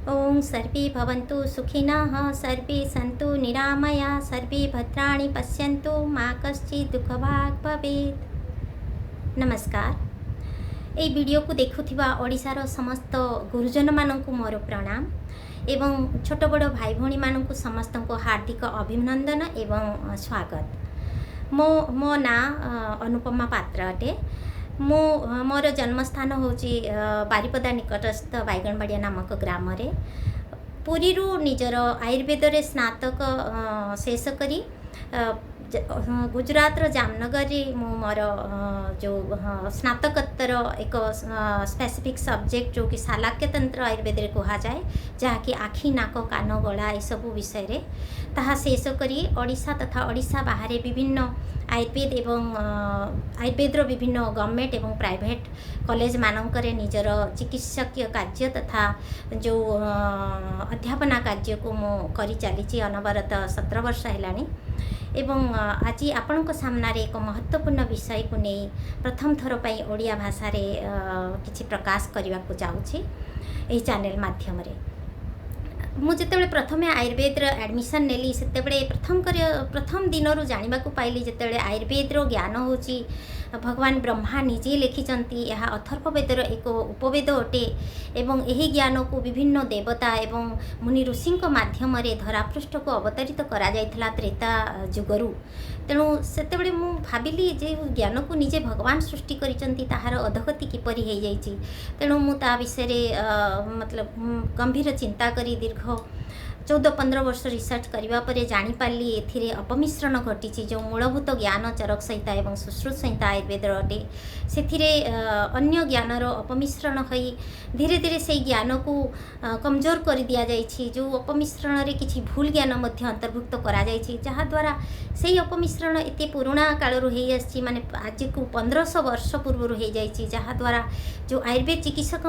ओं सर्वे भवन्तु सुखिनः सर्वे सन्तु निरामया सर्वे भद्राणि पश्यन्तु मा कश्चित् दुःखभाग् भवेत्। नमस्कार। এই ভিডিওକୁ ଦେଖୁଥିବା ଓଡ଼ିଶାର ସମସ୍ତ ଗୁରୁଜନମାନଙ୍କୁ ମୋର ପ୍ରଣାମ ଏବଂ ଛୋଟ ବଡ଼ ଭାଇ ଭଉଣୀମାନଙ୍କୁ ସମସ୍ତଙ୍କୁ ହାର୍ଦ୍ଦିକ ଅଭିନନ୍ଦନ ଏବଂ ସ୍ୱାଗତ। ମୋ ନାଁ ଅନୁପମା ପାତ୍ର ଅଟେ। मोर जन्मस्थान होची बारिपदा निकटस्थ बाइगणबाड़िया नामक ग्राम रे पुरी निजर आयुर्वेद रे स्नातक शेष करी गुजरात जामनगर रे मोर जो स्नातकोत्तर एक स्पेसिफिक सब्जेक्ट जो कि शालाक्यतंत्र आयुर्वेद रे कहा जाए जहाँकि आखि नाक कान गला ये सब विषय रे ताहा शेष करी ओडिशा तथा ओडिशा बाहर विभिन्न आयुर्वेद एवं आयुर्वेद विभिन्न गवर्नमेंट एवं प्राइवेट कॉलेज मानकरे निजर चिकित्सकीय कार्य तथा जो अध्यापना कार्य को मो करी चली अनवरत 17 वर्ष है एवं आज आपण सामने एक महत्वपूर्ण विषय को नहीं प्रथम थर पर ओडिया भाषा रे किछि प्रकाश करने को चाहूँगी यही चैनल माध्यम रे। मुझे प्रथम आयुर्वेद एडमिशन नेली से प्रथम दिन रू जाना पाइली जिते आयुर्वेद ज्ञान होची भगवान ब्रह्मा निजे लिखिंट यह अथर्ववेदर एक उपवेद अटे एवं यही ज्ञान को विभिन्न देवता एवं मुनि ऋषि माध्यम धरापृष्ठ को अवतरित करा जाइथिला त्रेता जुगरु। तेणु से भाविली जे ज्ञान को निजे भगवान सृष्टि करिसंती ताहार अधगति किपरि हो जाइछि। तेणु मु ता विषय मतलब गंभीर चिंता करी दीर्घ 14-15 वर्ष रिसर्च करने पर जानीपारि ए अपमिश्रण घटी जो मूलभूत ज्ञान चरक संहिता एवं सुश्रुत संहिता आयुर्वेद अटे से अन्य ज्ञानर अपमिश्रण हो धीरे धीरे से ज्ञान को कमजोर कर दि जाइए जो अपमिश्रण रे किछि भूल ज्ञान अंतर्भुक्त करा जहाँद्वारा से अपमिश्रण एत पुराणा कालू हो माने आज को 1500 वर्ष पूर्व हो जाइए जहाँद्वारा जो आयुर्वेद चिकित्सक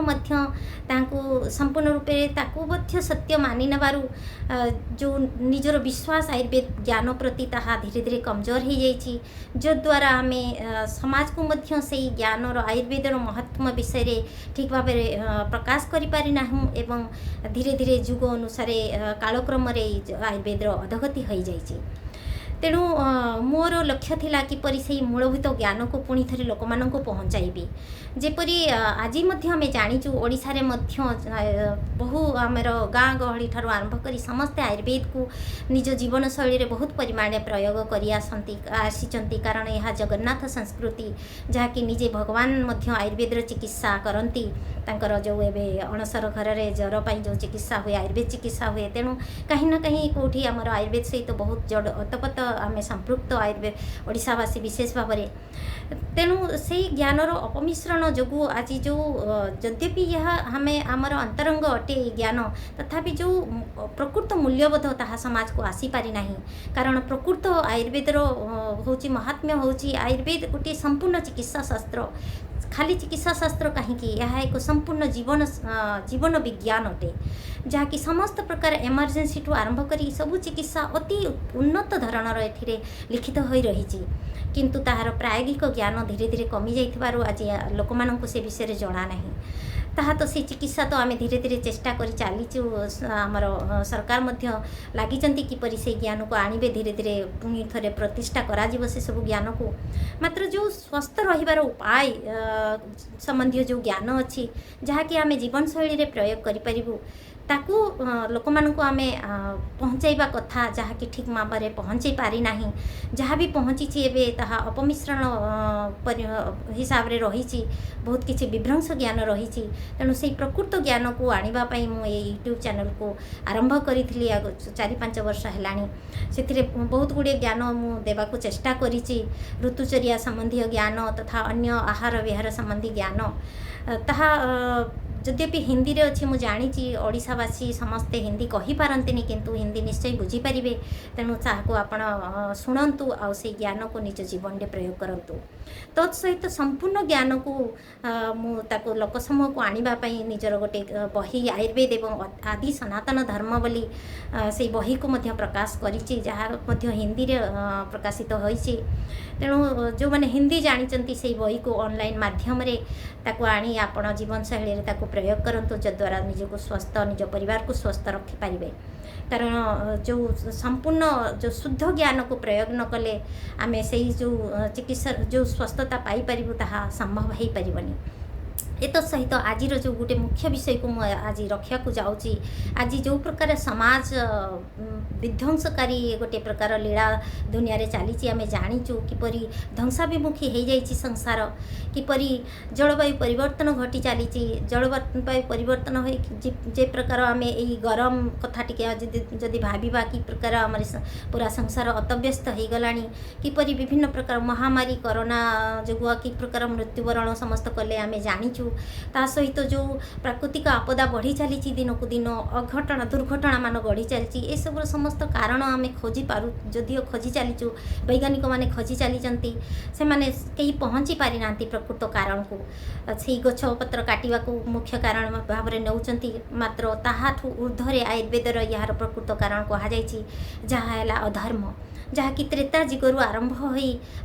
संपूर्ण रूपे ताकू सत्य मानि नेबारु जो निजर विश्वास आयुर्वेद ज्ञान प्रति ताहा धीरे धीरे कमजोर हो जाइए जो द्वारा आम समाज को मध्य से ज्ञान आयुर्वेद महत्व विषय रे ठीक भाव प्रकाश करिपारिना एवं धीरे धीरे जुग अनुसार कालक्रम आयुर्वेद अधगति हो जाइए। तेणु मोर लक्ष्य थिला किपरि से मूलभूत ज्ञान को पुणी थे लोक मान पहुँचाइबी जेपरी आज आम जाचु ओडिशा रे मध्य बहु आमर गाँ गहली ठारू आरंभ करी समस्ते आयुर्वेद को निज जीवन शैली रे बहुत परिमाण प्रयोग करी आसी कारण यह जगन्नाथ संस्कृति जहाँकि निजे भगवान मध्य आयुर्वेद चिकित्सा करती तांकर जो एबे अणसर घर रे जर पाई जो चिकित्सा हुए आयुर्वेद चिकित्सा हुए। तेणु कहीं ना कहीं कौटी आमर आयुर्वेद सहित बहुत जड़ अतपत आम संपृक्त आयुर्वेद ओडिशावासी विशेष भाव में। तेणु से ज्ञानर अपमिश्रण जो आज जो यद्यपि यह हमें आमर अंतरंग अटे ज्ञान तथापि जो प्रकृत मूल्यबोध ताहा समाज को आसी पारि नाही कारण प्रकृत आयुर्वेदर होची महात्म्य होची आयुर्वेद गोटे संपूर्ण चिकित्सा शास्त्र खाली चिकित्सा शास्त्र कहीं यह एक संपूर्ण जीवन विज्ञान अटे जहाँकि समस्त प्रकार एमरजेंसी ठू आरंभ करी सबू चिकित्सा अति उन्नत धरणर एथिरे लिखित हो रही किंतु ताहार प्रायोगिक ज्ञान धीरे धीरे कमी जाइथिबारु आज लोक माननकु से विषय जना नहीं ताहा तो से चिकित्सा तो आम धीरे धीरे चेष्टा कर चलीचु आमर सरकार मध्य लागिचंती किपरि से ज्ञान को आणबे धीरे धीरे पुणी थरे प्रतिष्ठा करा से सब ज्ञान को मात्र जो स्वस्थ रहिबार उपाय संबंधी जो ज्ञान अच्छी जहाँकि आम जीवन शैली रे प्रयोग करि परिबु ताकू लोक माननकु आमे पहुँचाइबा कथा जहाँकि ठीक भाव में पहुँचे पारि नाही जहाँ भी पहुँची एबे ताहा अपमिश्रण हिसाब रे रही बहुत किसी विभ्रंश ज्ञान रही। तेणु से प्रकृत ज्ञान को आने मुझे यूट्यूब चैनल को आरंभ करी 4-5 वर्ष है से बहुत गुड़े ज्ञान मु देवाको चेष्टा करी ऋतुचर्या संबंधी ज्ञान तथा अन्य आहार विहार संबंधी ज्ञान ताहा यद्यपि हिंदी रे अच्छी मुझे जानी ओडिशावासी समस्ते हिंदी कही पारंतिनी किंतु हिंदी निश्चय बुझीपारे तेणु ताको आपण शुणु आउ से ज्ञान को निज जीवन में प्रयोग करतु तत्सहित संपूर्ण ज्ञान को मुझे लोक समूह को आने निजर गोटे बही आयुर्वेद एवं आदि सनातन धर्म बोली से बही को मध्य प्रकाश करी जहाँ हिंदी रे प्रकाशित होइछि। तेणु जो मैंने हिंदी जानी से बही को ऑनलाइन माध्यम रे ताको आनी आपण जीवन शैली रे ताको प्रयोग करंतु जद्वारा निजको स्वस्थ निज परिवार को स्वस्थ रखिपारे। कारण जो संपूर्ण जो शुद्ध ज्ञान को प्रयोग न कले आमे से जो चिकित्सा जो स्वस्थता पाई परिबु ताहा संभव हो पारिबनी। एत सहित आज जो गोटे मुख्य विषय को मैं आज रखा जाऊँगी, आज जो प्रकार समाज विध्वंसकारी गोटे प्रकार लीला दुनिया रे चली आम जाचु किपरि ध्वंसाभिमुखी हो जाइए संसार, किपरि जलवायु परिवर्तन घटी चली जलवायु परिवर्तन हो जे प्रकार आम यही गरम कथा टी जदि भाविबा कि प्रकार आम पूरा संसार अतव्यस्त हो गला, किपरि विभिन्न प्रकार महामारी कोरोना जो कि प्रकार मृत्युवरण समस्त कले आम जाचु। ता सहित जो प्राकृतिक आपदा बढ़ी चली दिन को दिन अघटना दुर्घटना मान बढ़ी चली, ये सब समस्त कारण आम खोजी पारु जदिओ खोजी चलीचु वैज्ञानिक माने खोजी चली से माने कहीं पहुँची पारि ना प्रकृत कारण को से गछ पत्र काटिबा को मुख्य कारण भाव में नौचंती, मात्र ताहाठू ऊर्ध्वरे आयुर्वेदर यार प्रकृत कारण कहुई जहाँ अधर्म जहाँकि त्रेता जुगरू आरंभ हो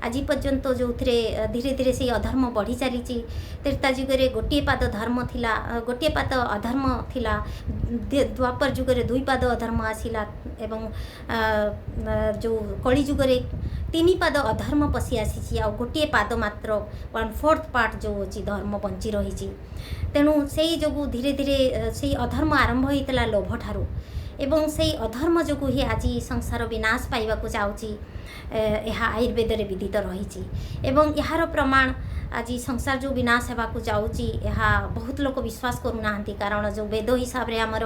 आज पर्यंत जो धीरे धीरे से अधर्म बढ़ी चली। त्रेता जुगरे गोटे पाद धर्म थिला, गोटे पाद अधर्म थिला, द्वापर जुगरे दुई पाद अधर्म आसिला एवं जो कली जुगरे तीन पाद अधर्म पशि आसी आ गोटे पाद मात्र 1/4 पार्ट जो अच्छी धर्म बंची रही। तेणु से जो धीरे धीरे से अधर्म आरंभ होता लोभ ठारू एवं से अधर्म जो ही आज संसार विनाश पाइबा को जाऊँगी यह आयुर्वेद रे विदित रही। एवं यार प्रमाण आज संसार जो विनाश होगा को जाऊँगी यह बहुत लोग विश्वास करूना, कारण जो वेद हिसाब से आमर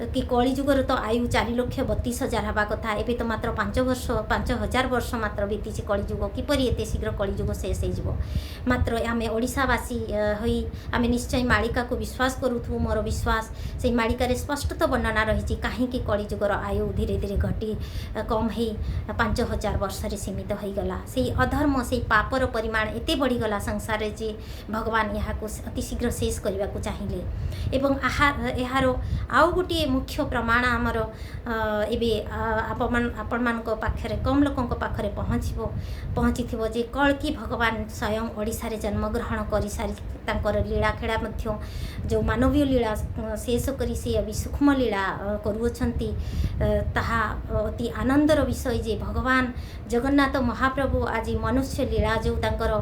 कि कली जुगर तो आयु 4,32,000 हवा कथा, एवं तो मात्र 5,000 वर्ष मात्र बीती कली जुग, किपरि एते शीघ्र कली जुग शेष हो। मात्र आम ओडिशावासी होई आम निश्चय मालिका को विश्वास करूँ। मोर विश्वास से मालिकार स्पष्ट तो वर्णना रही कहीं कली जुगर आयु धीरे धीरे घटी कम हो 5,000 वर्ष रे सीमित हो गला। से अधर्म से पापर परिमाण एते बढ़ीगला संसार जे भगवान यहाँ को अति शीघ्र शेष करने को चाहिए। एवं यार आउ गोटे मुख्य प्रमाण आमर आपण मान पाखरे कम लोकों पाखरे पहुँची जे कल्की भगवान स्वयं ओडिशा रे जन्मग्रहण कर सारी तांकर लीला खेड़ा मध्य जो मानवीय लीला शेष करी से अभी सूक्ष्म लीला करुअछंती ताहा अति आनंदर विषय जे भगवान जगन्नाथ महाप्रभु आज मनुष्य लीला जो तांकर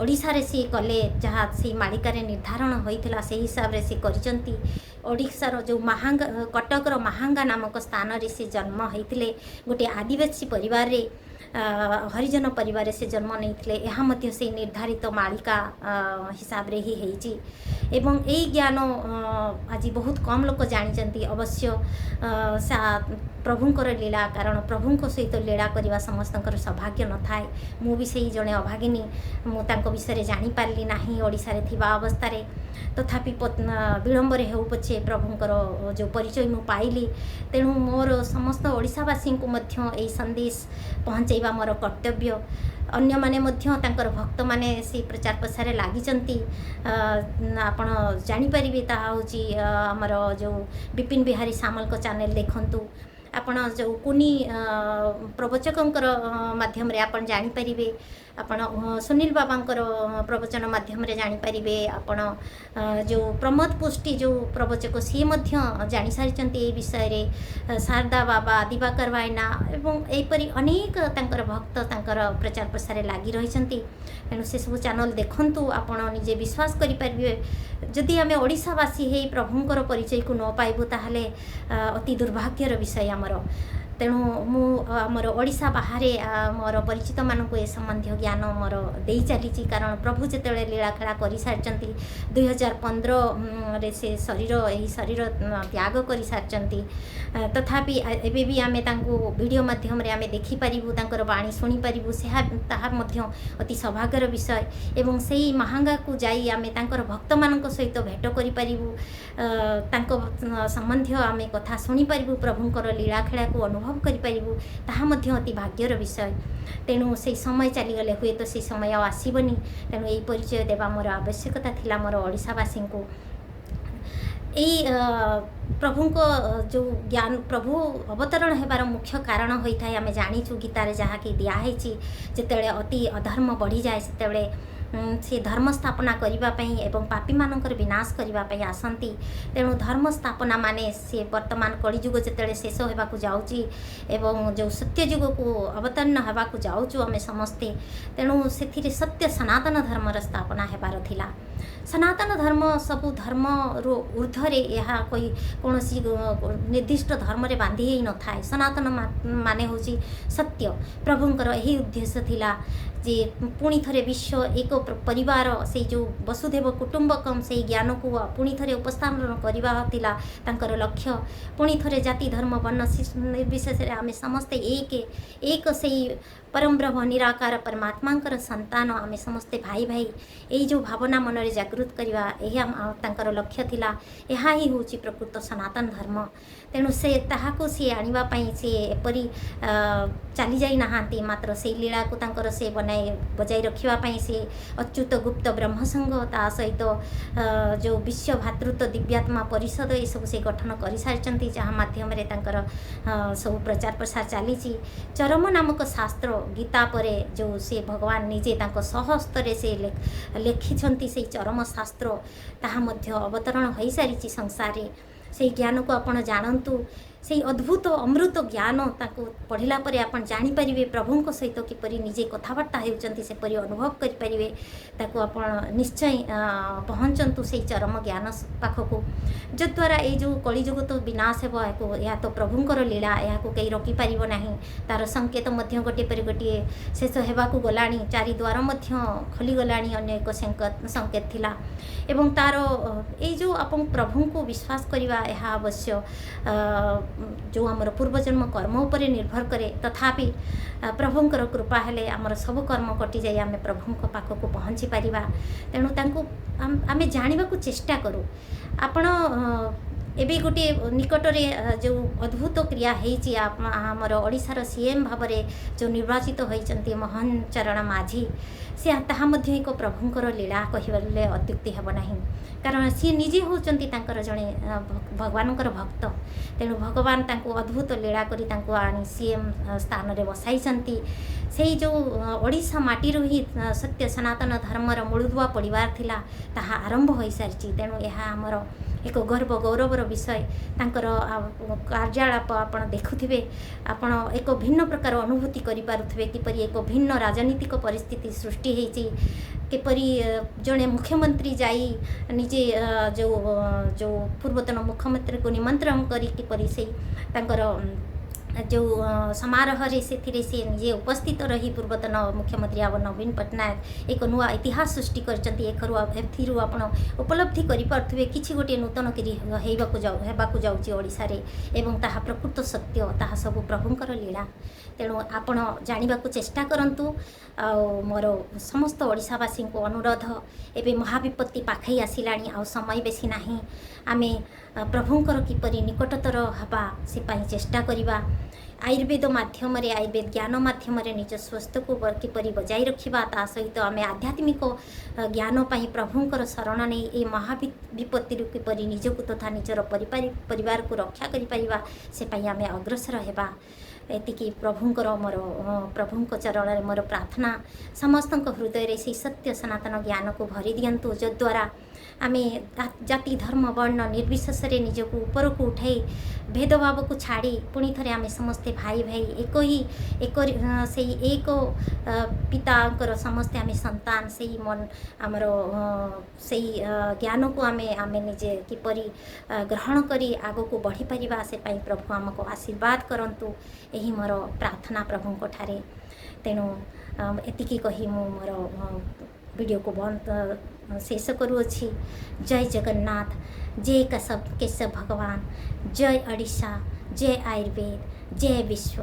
ओडिशा रे से कले जहाँ से मालिका रे निर्धारण होइथिला से हिसाब रे से करिसंती। ओडिशार जो महांगा कटकर महांगा नामक स्थान रे से जन्म होइथिले, गोटे आदिवासी परिवार रे हरिजन परिवार से जन्म नहीं यहाँ मध्य से निर्धारित मालिका हिसाब रे ही होइची। एवं यही ज्ञान आज बहुत कम लोग जानी अवश्य प्रभुंकर लीला, कारण प्रभुंक सहित लीला करने समस्तंकर सौभाग्य न थाए। मु भी से जड़े अभागिनी मुझे विषय जानी पारली नाही ओडिशा रे थिबा अवस्था रे, तथापि विलंबर हो पछे प्रभुंकर जो परिचय मु पाइली। तेणु मोर समस्त ओडिशावासी को मध्य यही संदेश पहुँचेबा मोर कर्तव्य। अन्य माने मध्य तांकर भक्त माने से प्रचार प्रसार लागिचंती। आपण जानी परिबे ता होची हमर जो विपिन बिहारी सामल को चैनल देखंतु, आपण जो कुनी प्रवचकंकर माध्यम रे आपण जानी परिबे, आपण सुनील बाबांकर प्रवचन माध्यम रे जानी परिबे, आपण जो प्रमोद पुष्टि जो प्रवचक सी मध्य जानी सारिचंती ए विषय रे, शारदा बाबा दिवाकर वायना एवं एपरी अनेक तांकर भक्त तांकर प्रचार प्रसार लागी रहिचंती। तेणु से सब चैनल देखंतु, आपण निजे विश्वास करि परिबे। जदि आमे ओडिशावासी हे प्रभुंकर परिचय को न पाइबु ताहले अति दुर्भाग्यर विषय आमर। तेणु मु मोर ओडिशा बाहर मोर परिचित मानक ए संबंधी ज्ञान मोर दे चली, कारण प्रभु जिते लीला खेला कर सारी 2015 रे से शरीर यही शरीर त्याग कर सारी। तथापि एबे भी आमे तांको वीडियो माध्यम रे आमे देखि परिबु, तांकर बाणी सुनी परिबु, ताहा मध्य अति सौभाग्यर विषय। एवं सेही महांगा को जाई आमे तांकर भक्त मानक सहित भेट करि परिबु, तांको संबंधी आमे कथा सुनी परिबु, प्रभुंकर लीला खेला को अनुभव करिपारिबु, ताहा मध्य अति भाग्यर विषय। तेणु से समय चलीगले हुए तो से समय आसबनी। तेणु यही परिचय देवा मोर आवश्यकता थिला मोर ओडिशावासी को। यही प्रभु को जो ज्ञान प्रभु अवतरण होबार मुख्य कारण होता है आम जाचु गीतार जहाँकि दिखाई जिते अति अधर्म बढ़ी जाए से से धर्म स्थापना करने एवं पापी मानकर विनाश करने आसती। तेणु धर्म स्थापना माने से वर्तमान कलिजुग जिते शेष होगा जाऊँगी एवं जो सत्यजुग को अवतीर्ण होगा जाऊँ आम समस्ते, तेणु से सत्य सनातन धर्मर स्थापना हेबार थिला। सनातन धर्म सबु धर्म रो ऊर्ध्वरे यह कोई कौन सी निर्दिष्ट धर्म रे बांधी ही न थाए। सनातन माने होची सत्य। प्रभुंकर यही उद्देश्य थिला जे पुणी थरे विश्व एक परिवार से जो वसुधैव कुटुंबकम से ज्ञान को पुणी थरे उपस्थापन करवा थिला तांकर लक्ष्य। पुणी थरे जाति धर्म वर्ण निर्विशेष आम समस्ते एक से परम ब्रह्म निराकार परमात्मांकर संतान आम समस्ते भाई भाई यही जो भावना मन में जागृत करवा यह लक्ष्य थिला। यह ही हूँ प्रकृत सनातन धर्म। तेणु से ताहाको सी आनिबापी सी एपरी चली जाई नहांती, मात्र से लीला को तांकर से बनाए बजाई रखिबापी से अच्युत गुप्त ब्रह्मसंघ ता सहित जो विश्व भातृत्व दिव्यात्मा परिषद ये सब से गठन कर सारी, जहाँ माध्यम सब प्रचार प्रसार चली। चरम नामक शास्त्र गीता परे जो से भगवान निजे तांको सहस्तरे से लेखिछंती से चरम शास्त्र ताहा मध्य अवतरण हो सारी संसार। से ज्ञान को आपण जानतु, से अद्भुत अमृत ज्ञान ताको पढ़ला परे आपण जानि परिबे प्रभु को सहित किपरि निजे कथावार्ता हेउचंती से परि अनुभव करि परिबे। ताको आपण निश्चय पहुँचंतु से चरम ज्ञान पाखको, जद्वारा ये जो कलिजुग तो विनाश हेबो। या तो प्रभुंकर लीला, या कई रोकी पारिबो नाही। तार संकेत मध्य गोटे पर गोटे शेष हेबाकु गलाणी, चारि द्वार मध्य खोली गलाणी अन्य एक संकेत थिला। एवं तार ये जो आपण प्रभु को विश्वास करवा यह अवश्य जो आमर पूर्वजन्म कर्म उपरे निर्भर करे। तथापि प्रभुंकर कृपा हेले आमर सब कर्म कटि जाए आम प्रभु पाखक पहुँची पारिबा। तेणु तांको आमे जानिबाकु चेष्टा करू। आपण एबे गोटे निकटरे जो अद्भुत क्रिया होईची आमर ओडिशार सीएम भावरे जो निर्वाचित होईचंती मोहन चरण माझी, से ताहा मध्य एक प्रभुंकर लीला कहिबले अत्युक्ति हेब नाही। कारण सी निजे होचंती तांकर जणे भगवानकर भक्त। तेणु भगवान तांको अद्भुत लीला करी तांको आनी सीएम स्थान रे बसाईचंती। से जो ओडिशा माटी ही सत्य सनातन धर्मर मूलदुआ पड़िबार थिला ताहा आरंभ हो सारी। तेणु यह आमर एक गर्व गौरवर विषय। तांकर कार्यालाप आपण देखुथिबे, आपण एक भिन्न प्रकार अनुभूति करि पारुथिबे किपरि एक भिन्न राजनीतिक परिस्थिति सृष्टि होईची। किपरि जड़े मुख्यमंत्री जाई निजे जो पूर्वतन मुख्यमंत्री को निमंत्रण करी किपरि से तांकर जो समारोह से निजे उपस्थित रही पूर्वतन मुख्यमंत्री आव नवीन पट्टनायक एक नुआ इतिहास सृष्टि करचंती। एथि आपण उपलब्धि करि पार्थुबे किछि गोटे नूतन करी हेबाकु जाउची ओडिसा रे, एवं ताहा प्रकृत सत्य, ताहा सब प्रभुंकर लीला। तेणु आपण जानिबाकु चेष्टा करंतु। मोर समस्त ओडिशावासी को अनुरोध, एबे महाविपत्ति पाखई आसिलाणी, आ समय बेसी नाही। आमे प्रभुंकर किपरि निकटतर हवा से पाई चेष्टा करिबा। आयुर्वेद माध्यम आयुर्वेद ज्ञान माध्यम निज स्वास्थ्य को किपरि बजाई रखिबा, ता सहित आमे आध्यात्मिक ज्ञान पाई प्रभुंकर शरण नहीं ए महाविपत्ति किपरि निजको तथा निजर परिवार को रक्षा करि परिबा से पाई आमे अग्रसर हेबा। एतिकी प्रभुंकर मोर प्रभुंक चरण मोर प्रार्थना समस्त हृदय से सत्य सनातन ज्ञान को भरी दियंतु, जद्वारा आमे जाति धर्म वर्ण निर्विशेष निजको ऊपर को उठाई भेदभाव को छाड़ी पुणी थे आमे समस्ते भाई भाई एक पितांकर समस्ते आमे संतान से मन आमर से ज्ञान को आमे निजे किपरि ग्रहण करी आगो को बढ़ी परिबा से पाई प्रभु आमको आशीर्वाद करंतु। यही मोर प्रार्थना प्रभुंको ठारे। तेणु एतिकी कही मु मोर वीडियो को बंद शेष करुअछि। जय जगन्नाथ, जय केशव भगवान, जय ओडिशा, जय आयुर्वेद, जय विश्व।